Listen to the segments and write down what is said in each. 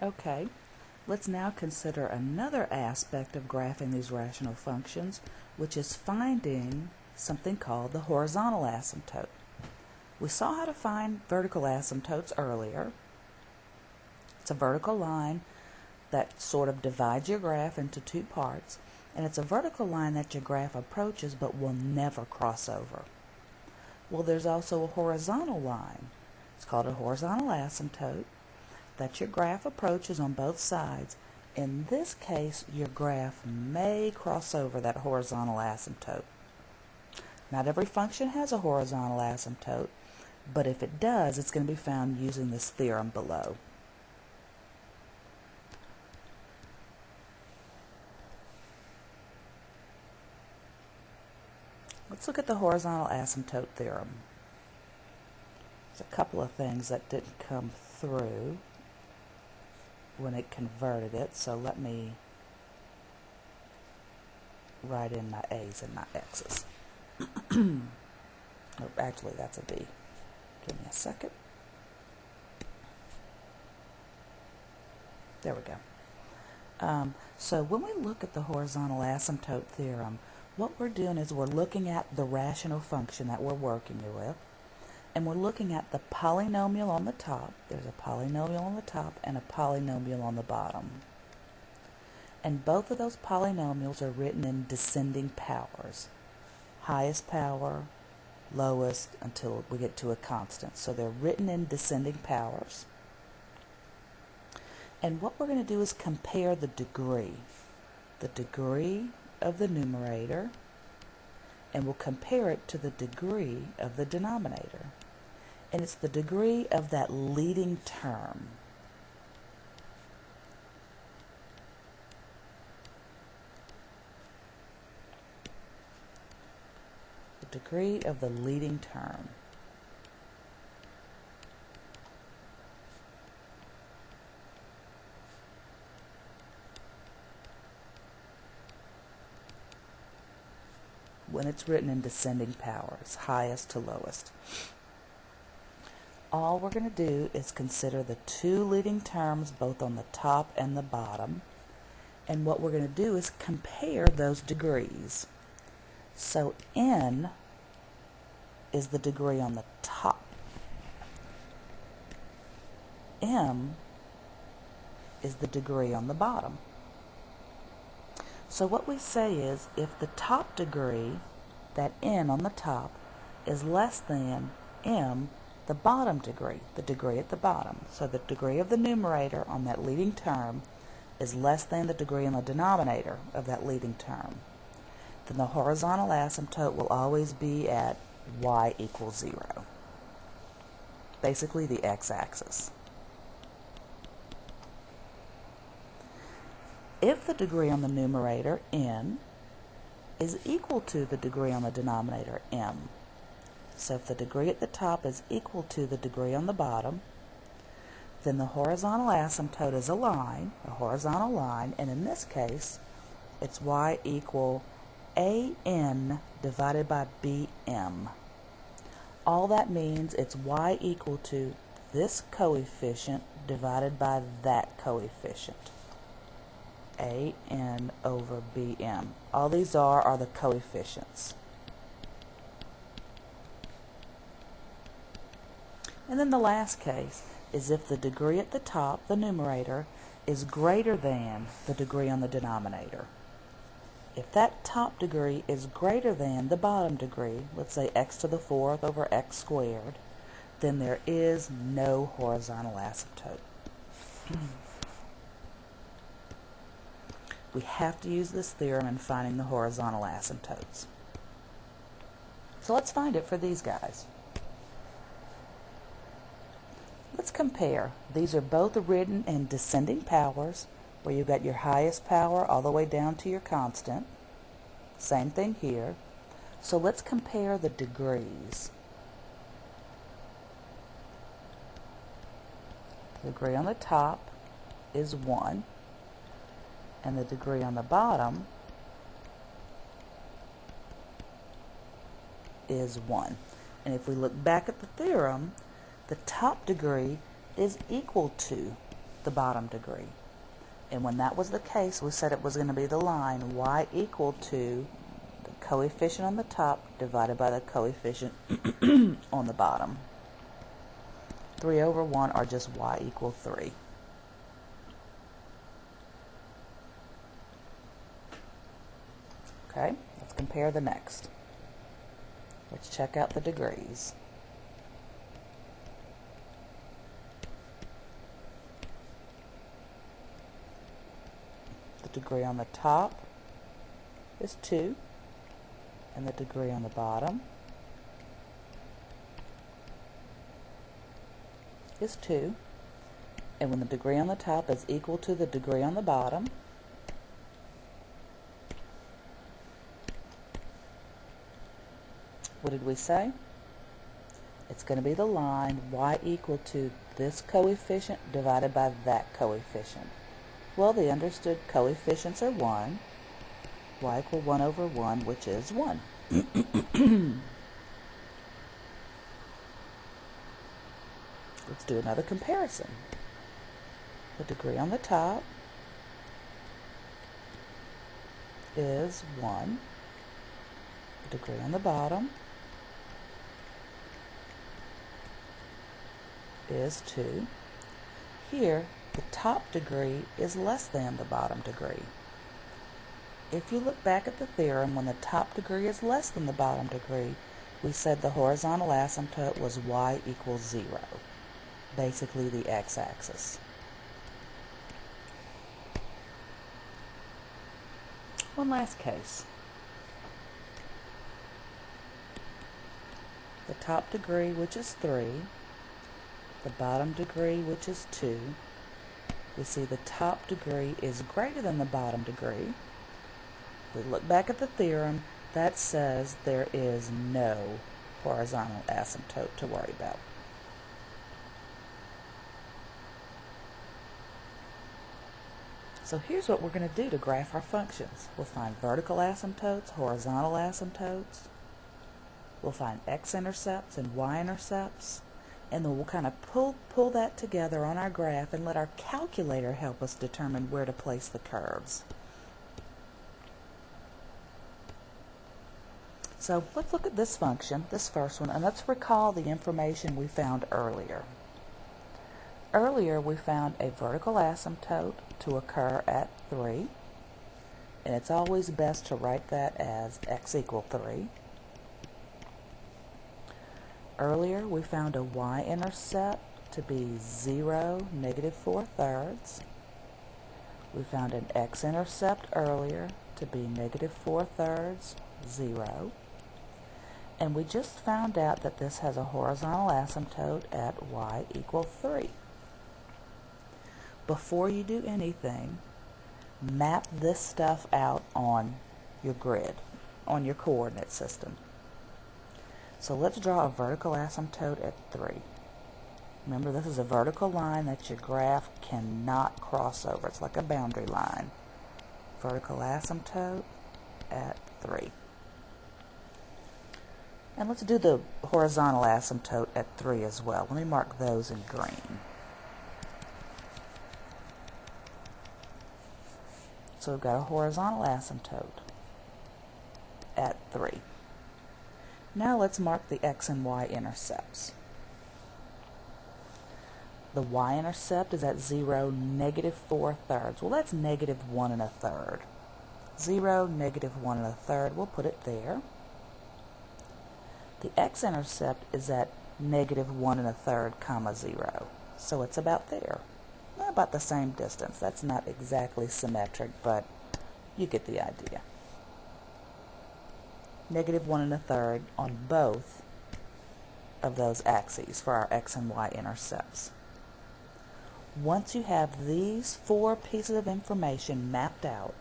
Okay, let's now consider another aspect of graphing these rational functions, which is finding something called the horizontal asymptote. We saw how to find vertical asymptotes earlier. It's a vertical line that sort of divides your graph into two parts, and it's a vertical line that your graph approaches but will never cross over. Well, there's also a horizontal line. It's called a horizontal asymptote that your graph approaches on both sides. In this case, your graph may cross over that horizontal asymptote. Not every function has a horizontal asymptote, but if it does, it's going to be found using this theorem below. Let's look at the horizontal asymptote theorem. There's a couple of things that didn't come through when it converted it, so let me write in my A's and my X's. Oh, actually, that's a B. Give me a second. There we go. So when we look at the horizontal asymptote theorem, what we're doing is we're looking at the rational function that we're working with, and we're looking at the polynomial on the top. There's a polynomial on the top and a polynomial on the bottom. And both of those polynomials are written in descending powers. Highest power, lowest, until we get to a constant. So they're written in descending powers. And what we're going to do is compare the degree of the numerator, and we'll compare it to the degree of the denominator. And it's the degree of that leading term. The degree of the leading term. When it's written in descending powers, highest to lowest. All we're going to do is consider the two leading terms both on the top and the bottom, and what we're going to do is compare those degrees. So n is the degree on the top. M is the degree on the bottom. So what we say is, if the top degree, that n on the top, is less than m, the bottom degree, the degree at the bottom, so the degree of the numerator on that leading term is less than the degree on the denominator of that leading term, then the horizontal asymptote will always be at y equals 0, basically the x-axis. If the degree on the numerator, n, is equal to the degree on the denominator, m, so if the degree at the top is equal to the degree on the bottom, then the horizontal asymptote is a line, a horizontal line, and in this case, it's y equal an divided by bm. All that means it's y equal to this coefficient divided by that coefficient. an over bm. All these are the coefficients. And then the last case is if the degree at the top, the numerator, is greater than the degree on the denominator. If that top degree is greater than the bottom degree, let's say x to the 4th over x squared, then there is no horizontal asymptote. We have to use this theorem in finding the horizontal asymptotes. So let's find it for these guys. Let's compare. These are both written in descending powers, where you've got your highest power all the way down to your constant. Same thing here. So let's compare the degrees. The degree on the top is 1, and the degree on the bottom is 1. And if we look back at the theorem, the top degree is equal to the bottom degree. And when that was the case, we said it was going to be the line y equal to the coefficient on the top divided by the coefficient on the bottom. 3 over 1, or just y equal 3. Okay, let's compare the next. Let's check out the degrees. The degree on the top is 2, and the degree on the bottom is 2. And when the degree on the top is equal to the degree on the bottom, what did we say? It's going to be the line y equal to this coefficient divided by that coefficient. Well, the understood coefficients are 1, y equal 1 over 1, which is 1. Let's do another comparison. The degree on the top is 1. The degree on the bottom is 2. Here, the top degree is less than the bottom degree. If you look back at the theorem, when the top degree is less than the bottom degree, we said the horizontal asymptote was y equals 0, basically the x-axis. One last case. The top degree, which is 3, the bottom degree, which is 2. We see the top degree is greater than the bottom degree. We look back at the theorem, that says there is no horizontal asymptote to worry about. So here's what we're going to do to graph our functions. We'll find vertical asymptotes, horizontal asymptotes. We'll find x-intercepts and y-intercepts. And then we'll kind of pull that together on our graph and let our calculator help us determine where to place the curves. So let's look at this function, this first one, and let's recall the information we found earlier. Earlier we found a vertical asymptote to occur at 3, and it's always best to write that as x equal 3. Earlier we found a y-intercept to be 0, negative 4/3. We found an x-intercept earlier to be negative 4/3, 0. And we just found out that this has a horizontal asymptote at y equal 3. Before you do anything, map this stuff out on your grid, on your coordinate system. So let's draw a vertical asymptote at 3. Remember, this is a vertical line that your graph cannot cross over. It's like a boundary line. Vertical asymptote at 3. And let's do the horizontal asymptote at 3 as well. Let me mark those in green. So we've got a horizontal asymptote at 3. Now let's mark the x and y-intercepts. The y-intercept is at 0, negative 4/3. Well, that's negative 1 1/3. 0, negative 1 1/3. We'll put it there. The x-intercept is at negative 1 1/3, comma 0. So it's about there. About the same distance. That's not exactly symmetric, but you get the idea. Negative 1 1/3 on both of those axes for our x and y intercepts. Once you have these 4 pieces of information mapped out,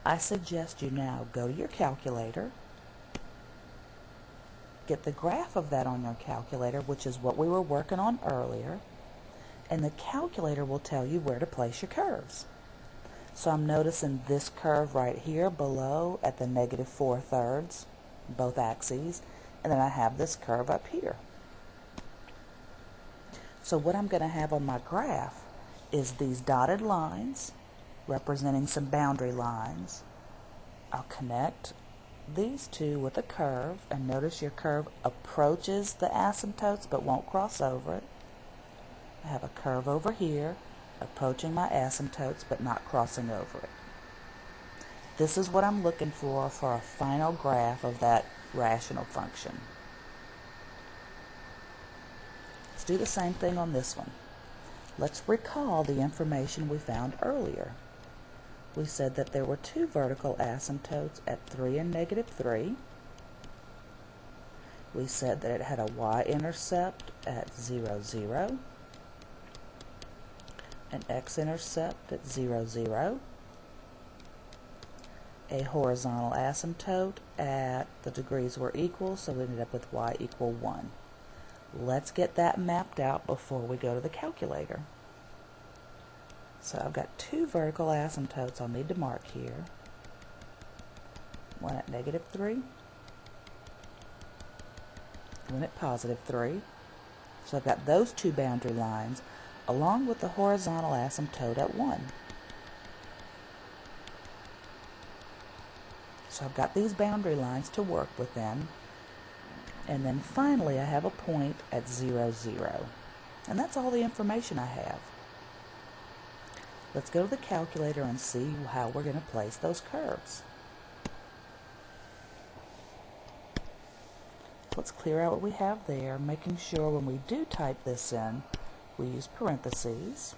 I suggest you now go to your calculator, get the graph of that on your calculator, which is what we were working on earlier, and the calculator will tell you where to place your curves. So I'm noticing this curve right here below at the negative 4/3, both axes, and then I have this curve up here. So what I'm going to have on my graph is these dotted lines representing some boundary lines. I'll connect these two with a curve, and notice your curve approaches the asymptotes but won't cross over it. I have a curve over here approaching my asymptotes but not crossing over it. This is what I'm looking for a final graph of that rational function. Let's do the same thing on this one. Let's recall the information we found earlier. We said that there were two vertical asymptotes at 3 and -3. We said that it had a y-intercept at 0, 0, an x-intercept at 0, 0, a horizontal asymptote at the degrees were equal, so we ended up with y equal 1. Let's get that mapped out before we go to the calculator. So I've got two vertical asymptotes I'll need to mark here. One at -3, one at +3. So I've got those two boundary lines along with the horizontal asymptote at 1. So I've got these boundary lines to work within. And then finally I have a point at 0, 0. And that's all the information I have. Let's go to the calculator and see how we're going to place those curves. Let's clear out what we have there, making sure when we do type this in, we use parentheses.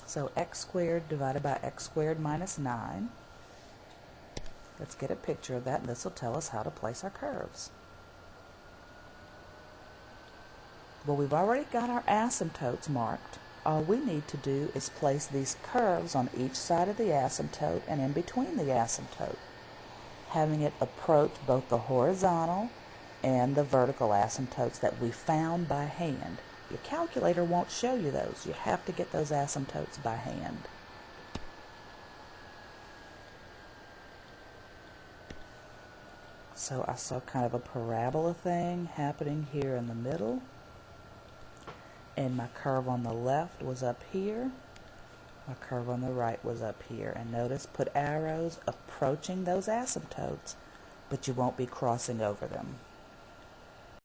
So x squared divided by x squared minus 9. Let's get a picture of that, and this will tell us how to place our curves. Well, we've already got our asymptotes marked. All we need to do is place these curves on each side of the asymptote and in between the asymptote, having it approach both the horizontal and the vertical asymptotes that we found by hand. Your calculator won't show you those. You have to get those asymptotes by hand. So I saw kind of a parabola thing happening here in the middle. And my curve on the left was up here. My curve on the right was up here. And notice, put arrows approaching those asymptotes, but you won't be crossing over them.